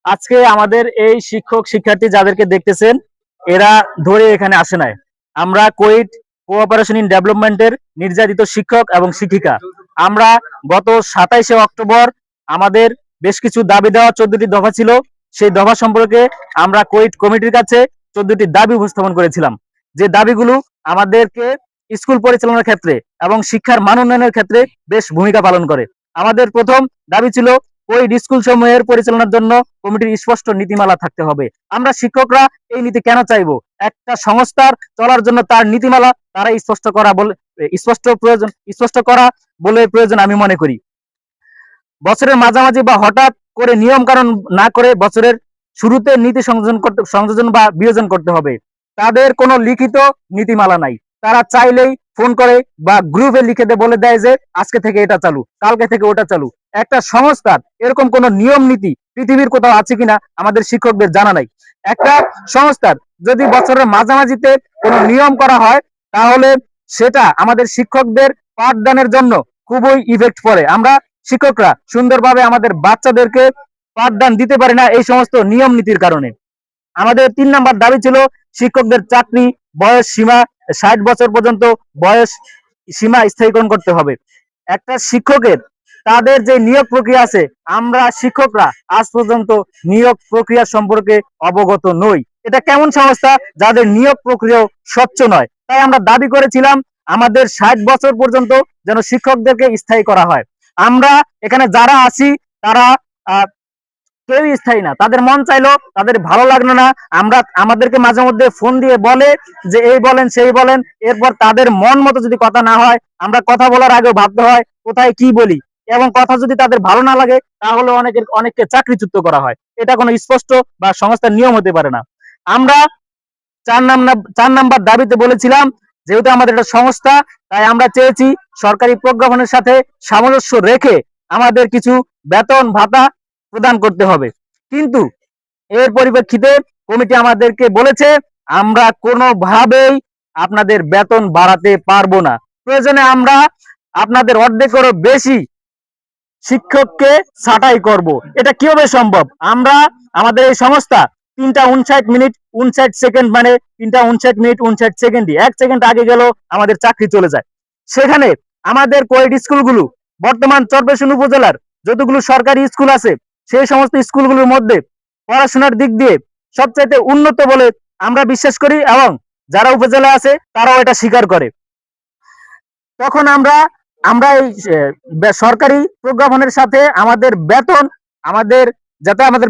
আজকে আমাদের এই শিক্ষক শিক্ষার্থী যাদেরকে দেখতেছেন এরা ধরে এখানে আসে নাই। আমরা কোইট কোঅপারেশন ইন ডেভেলপমেন্টের নির্যাতিত শিক্ষক এবং শিক্ষিকা। আমরা গত 27শে অক্টোবর আমাদের বেশ কিছু দাবি দেওয়া 14টি দফা ছিল। সেই দফা সম্পর্কে আমরা কোইট কমিটির কাছে 14টি দাবি উপস্থাপন করেছিলাম, যে দাবিগুলো আমাদেরকে স্কুল পরিচালনার ক্ষেত্রে এবং শিক্ষার মান উন্নয়নের ক্ষেত্রে বেশ ভূমিকা পালন করে। আমাদের প্রথম দাবি ছিল ওই স্কুল সমূহের পরিচালনার জন্য কমিটির স্পষ্ট নীতিমালা থাকতে হবে। আমরা শিক্ষকরা এই নীতি কেন চাইবো? একটা সংস্থার চলার জন্য তার নীতিমালা তারা স্পষ্ট করা বলে প্রয়োজন আমি মনে করি। বছরের মাঝামাঝি বা হঠাৎ করে নিয়ম কানুন না করে বছরের শুরুতে নীতি সংযোজন বা বিয়োজন করতে হবে। তাদের কোনো লিখিত নীতিমালা নাই। তারা চাইলেই ফোন করে বা গ্রুপে লিখে বলে দেয় যে আজকে থেকে এটা চালু, কালকে থেকে ওটা চালু। একটা সংস্থার এরকম কোনো নিয়ম নীতি পৃথিবীর কোথাও আছে কিনা আমাদের শিক্ষকদের জানা নাই। একটা সংস্থার যদি বছরের মাঝামাঝিতে কোনো নিয়ম করা হয় তাহলে সেটা আমাদের শিক্ষকদের পাঠদানের জন্য খুবই ইফেক্ট পড়ে। আমরা শিক্ষকরা সুন্দরভাবে আমাদের বাচ্চাদেরকে পাঠদান দিতে পারি না এই সমস্ত নিয়ম নীতির কারণে। আমাদের 3 নাম্বার দাবি ছিল শিক্ষকদের চাকরি বয়স সীমা 60 বছর পর্যন্ত বয়স সীমা স্থায়ীকরণ করতে হবে। একটা শিক্ষকের তাদের যে নিয়োগ প্রক্রিয়া আছে, আমরা শিক্ষকরা আজ পর্যন্ত নিয়োগ প্রক্রিয়া সম্পর্কে অবগত নই। এটা কেমন সংস্থা যাদের নিয়োগ প্রক্রিয়া স্বচ্ছ নয়? তাই আমরা দাবি করেছিলাম আমাদের 60 বছর পর্যন্ত যেন শিক্ষকদেরকে স্থায়ী করা হয়। আমরা এখানে যারা আছি তারা কেউই স্থায়ী না। তাদের মন চাইলো, তাদের ভালো লাগলো না, আমরা আমাদেরকে মাঝে মধ্যে ফোন দিয়ে বলে যে এই বলেন সেই বলেন। এরপর তাদের মন মতো যদি কথা না হয়, আমরা কথা বলার আগেও ভাবতে হয় কোথায় কি বলি, এবং কথা যদি তাদের ভালো না লাগে তাহলে অনেককে চাকরিচ্যুত করা হয়। এটা কোনো স্পষ্ট বা সংস্থার নিয়ম হতে পারে না। আমরা 4 নাম্বার দাবিতে বলেছিলাম যেহেতু আমাদের একটা সংস্থা, তাই আমরা চেয়েছি সরকারি প্রজ্ঞাপনের সাথে সামঞ্জস্য রেখে আমাদের কিছু বেতন ভাতা প্রদান করতে হবে। কিন্তু এর পরিপ্রেক্ষিতে কমিটি আমাদেরকে বলেছে আমরা কোনোভাবেই আপনাদের বেতন বাড়াতে পারবো না। প্রয়োজনে আমরা আপনাদের অর্ধেকেরও বেশি শিক্ষককে ছাঁটাই করব। এটা কিভাবে সম্ভব? আমরা আমাদের এই সংস্থা 3টা 59 মিনিট 59 সেকেন্ড, মানে 3টা 59 মিনিট 59 সেকেন্ডই, 1 সেকেন্ড আগে গেল আমাদের চাকরি চলে যায়। সেখানে আমাদের কোয়েট স্কুলগুলো বর্তমান চরপেশন উপজেলার যতগুলো সরকারি স্কুল আছে সেই সমস্ত স্কুলগুলোর মধ্যে পড়াশোনার দিক দিয়ে সবচাইতে উন্নত বলে আমরা বিশ্বাস করি, এবং যারা উপজেলা আছে তারাও এটা স্বীকার করে। তখন আমরা আমরা এই সরকারি প্রজ্ঞাপনের সাথে আমাদের বেতন আমাদের যাতে আমাদের